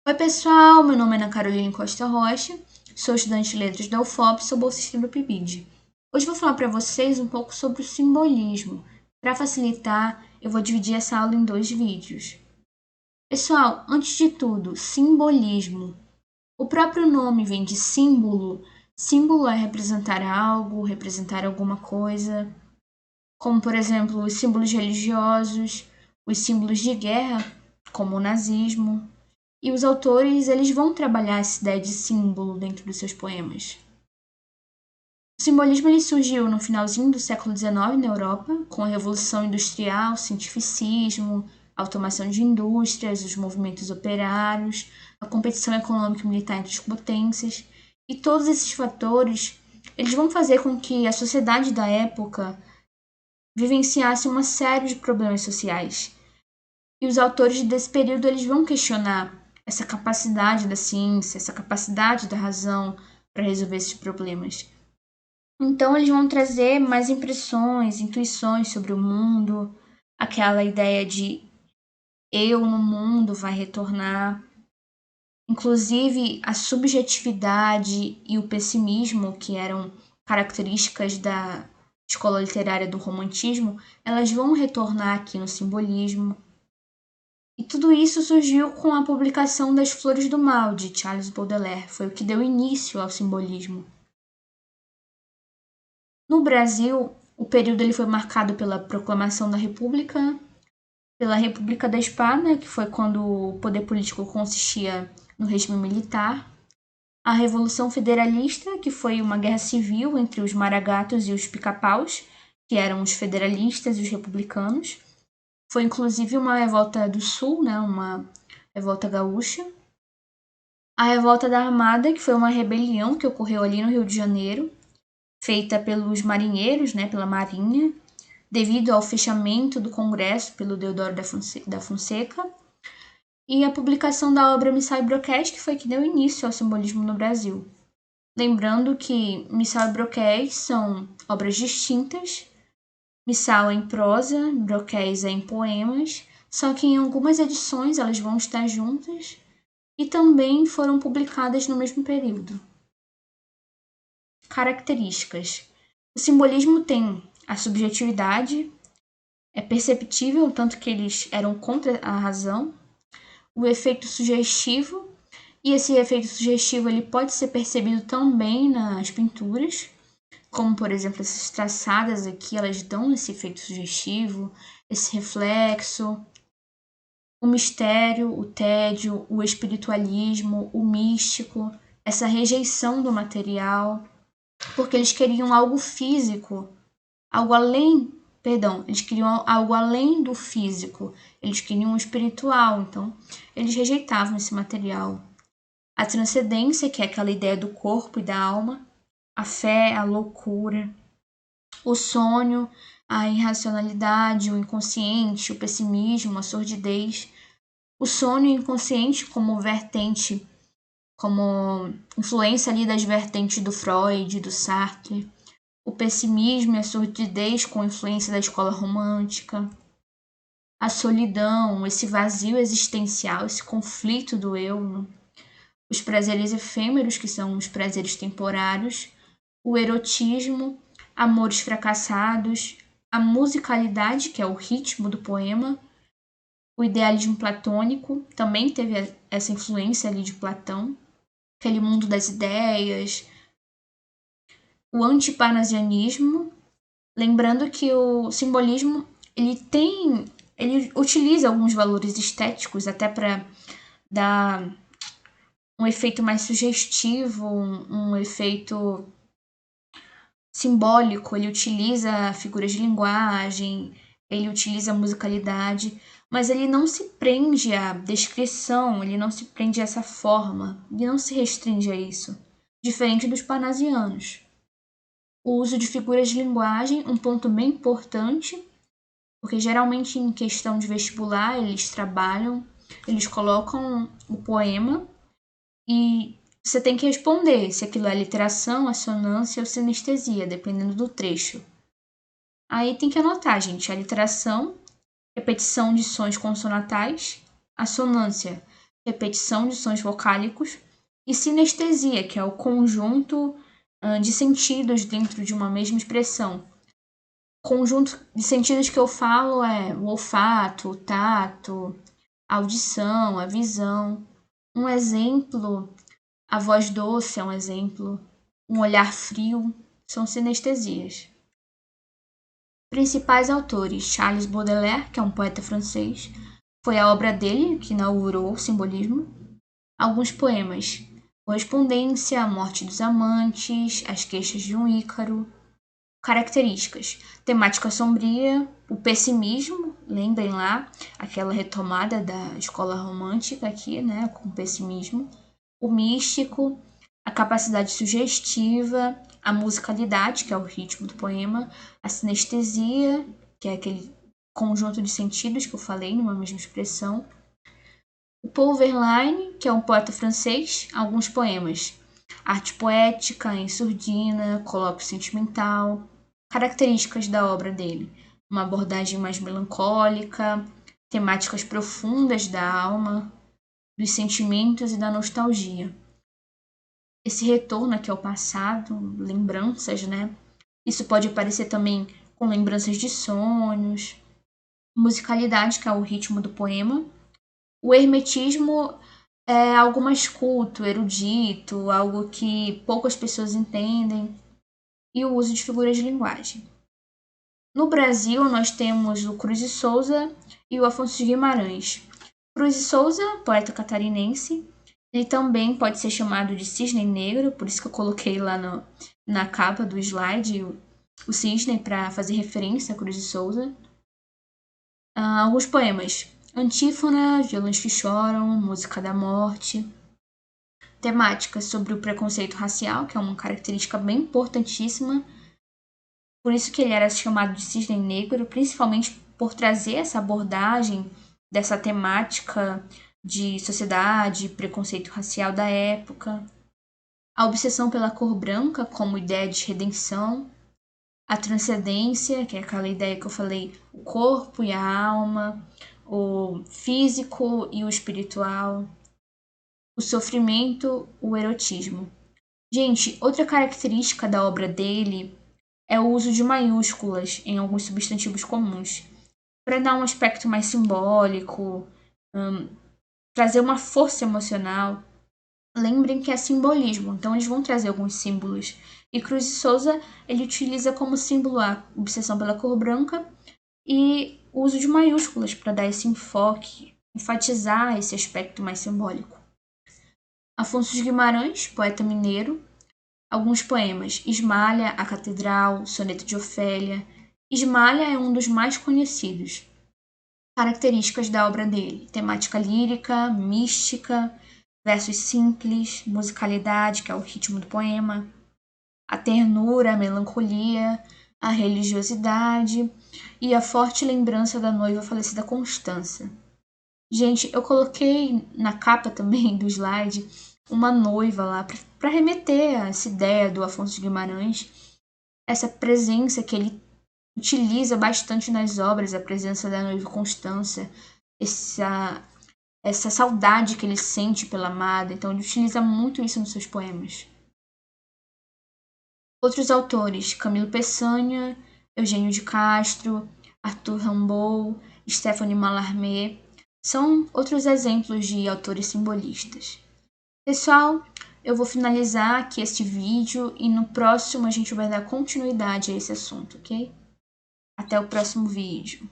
Oi, pessoal, meu nome é Ana Carolina Costa Rocha, sou estudante de letras da UFOP e sou bolsista do PIBID. Hoje vou falar para vocês um pouco sobre o simbolismo. Para facilitar, eu vou dividir essa aula em 2 vídeos. Pessoal, antes de tudo, simbolismo. O próprio nome vem de símbolo. Símbolo é representar algo, representar alguma coisa, como por exemplo os símbolos religiosos, os símbolos de guerra, como o nazismo. E os autores eles vão trabalhar essa ideia de símbolo dentro dos seus poemas. O simbolismo ele surgiu no finalzinho do século XIX na Europa, com a Revolução Industrial, o cientificismo, a automação de indústrias, os movimentos operários, a competição econômica e militar entre as potências. E todos esses fatores eles vão fazer com que a sociedade da época vivenciasse uma série de problemas sociais. E os autores desse período eles vão questionar essa capacidade da ciência, essa capacidade da razão para resolver esses problemas. Então eles vão trazer mais impressões, intuições sobre o mundo, aquela ideia de eu no mundo vai retornar. Inclusive a subjetividade e o pessimismo, que eram características da escola literária do romantismo, elas vão retornar aqui no simbolismo. E tudo isso surgiu com a publicação das Flores do Mal, de Charles Baudelaire. Foi o que deu início ao simbolismo. No Brasil, o período ele foi marcado pela proclamação da República, pela República da Espada, que foi quando o poder político consistia no regime militar, a Revolução Federalista, que foi uma guerra civil entre os maragatos e os pica-paus, que eram os federalistas e os republicanos. Foi inclusive uma revolta do Sul, né, uma revolta gaúcha. A Revolta da Armada, que foi uma rebelião que ocorreu ali no Rio de Janeiro, feita pelos marinheiros, né, pela Marinha, devido ao fechamento do Congresso pelo Deodoro da Fonseca, e a publicação da obra Missal e Broquéis, que foi que deu início ao simbolismo no Brasil. Lembrando que Missal e Broquéis são obras distintas, Missal é em prosa, Broquéis é em poemas, só que em algumas edições elas vão estar juntas e também foram publicadas no mesmo período. Características. O simbolismo tem a subjetividade, é perceptível, tanto que eles eram contra a razão, o efeito sugestivo, e esse efeito sugestivo ele pode ser percebido também nas pinturas, como por exemplo essas traçadas aqui, elas dão esse efeito sugestivo, esse reflexo, o mistério, o tédio, o espiritualismo, o místico, essa rejeição do material, porque eles queriam algo físico, algo além, eles queriam algo além do físico, eles queriam o espiritual, então eles rejeitavam esse material. A transcendência, que é aquela ideia do corpo e da alma, a fé, a loucura, o sonho, a irracionalidade, o inconsciente, o pessimismo, a sordidez, o sonho inconsciente como vertente, como influência ali das vertentes do Freud, do Sartre, o pessimismo e a sordidez com influência da escola romântica, a solidão, esse vazio existencial, esse conflito do eu, os prazeres efêmeros, que são os prazeres temporários, o erotismo, amores fracassados, a musicalidade, que é o ritmo do poema, o idealismo platônico, também teve essa influência ali de Platão, aquele mundo das ideias, o antiparnasianismo, lembrando que o simbolismo ele utiliza alguns valores estéticos até para dar um efeito mais sugestivo, um efeito simbólico, ele utiliza figuras de linguagem, ele utiliza a musicalidade, mas ele não se prende à descrição, ele não se prende a essa forma, ele não se restringe a isso, diferente dos parnasianos. O uso de figuras de linguagem, um ponto bem importante, porque geralmente em questão de vestibular eles trabalham, eles colocam o poema e você tem que responder se aquilo é literação, assonância ou sinestesia, dependendo do trecho. Aí tem que anotar, gente, a literação, repetição de sons consonatais, assonância, repetição de sons vocálicos, e sinestesia, que é o conjunto de sentidos dentro de uma mesma expressão. Conjunto de sentidos que eu falo é o olfato, o tato, a audição, a visão. Um exemplo, a voz doce é um exemplo, um olhar frio, são sinestesias. Principais autores: Charles Baudelaire, que é um poeta francês, foi a obra dele que inaugurou o simbolismo. Alguns poemas: Correspondência, A Morte dos Amantes, As Queixas de um Ícaro. Características: temática sombria, o pessimismo, lembrem lá aquela retomada da escola romântica aqui, né, com o pessimismo, o místico, a capacidade sugestiva, a musicalidade, que é o ritmo do poema, a sinestesia, que é aquele conjunto de sentidos que eu falei numa mesma expressão, o Paul Verlaine, que é um poeta francês, alguns poemas, arte poética, em surdina, colóquio sentimental. Características da obra dele: uma abordagem mais melancólica, temáticas profundas da alma, dos sentimentos e da nostalgia. Esse retorno aqui ao passado, lembranças, né? Isso pode aparecer também com lembranças de sonhos. Musicalidade, que é o ritmo do poema. O hermetismo é algo mais culto, erudito, algo que poucas pessoas entendem. E o uso de figuras de linguagem. No Brasil, nós temos o Cruz de Souza e o Afonso de Guimarães. Cruz de Souza, poeta catarinense, ele também pode ser chamado de cisne negro, por isso que eu coloquei lá na capa do slide o cisne para fazer referência a Cruz de Souza. Alguns poemas: Antífona, Violões que Choram, Música da Morte. Temáticas sobre o preconceito racial, que é uma característica bem importantíssima. Por isso que ele era chamado de cisne negro, principalmente por trazer essa abordagem dessa temática de sociedade, preconceito racial da época. A obsessão pela cor branca como ideia de redenção. A transcendência, que é aquela ideia que eu falei, o corpo e a alma, o físico e o espiritual. O sofrimento, o erotismo. Gente, outra característica da obra dele é o uso de maiúsculas em alguns substantivos comuns, para dar um aspecto mais simbólico, trazer uma força emocional. Lembrem que é simbolismo, então eles vão trazer alguns símbolos. E Cruz de Souza, ele utiliza como símbolo a obsessão pela cor branca e o uso de maiúsculas para dar esse enfoque, enfatizar esse aspecto mais simbólico. Afonso de Guimarães, poeta mineiro. Alguns poemas: Esmalha, A Catedral, Soneto de Ofélia. Esmalha é um dos mais conhecidos. Características da obra dele: temática lírica, mística, versos simples, musicalidade, que é o ritmo do poema, a ternura, a melancolia, a religiosidade e a forte lembrança da noiva falecida Constança. Gente, eu coloquei na capa também do slide uma noiva lá para remeter a essa ideia do Afonso de Guimarães, essa presença que ele utiliza bastante nas obras, a presença da noiva Constança, essa saudade que ele sente pela amada, então ele utiliza muito isso nos seus poemas. Outros autores: Camilo Peçanha, Eugênio de Castro, Arthur Rimbaud, Stéphane Mallarmé, são outros exemplos de autores simbolistas. Pessoal, eu vou finalizar aqui este vídeo e no próximo a gente vai dar continuidade a esse assunto, ok? Até o próximo vídeo.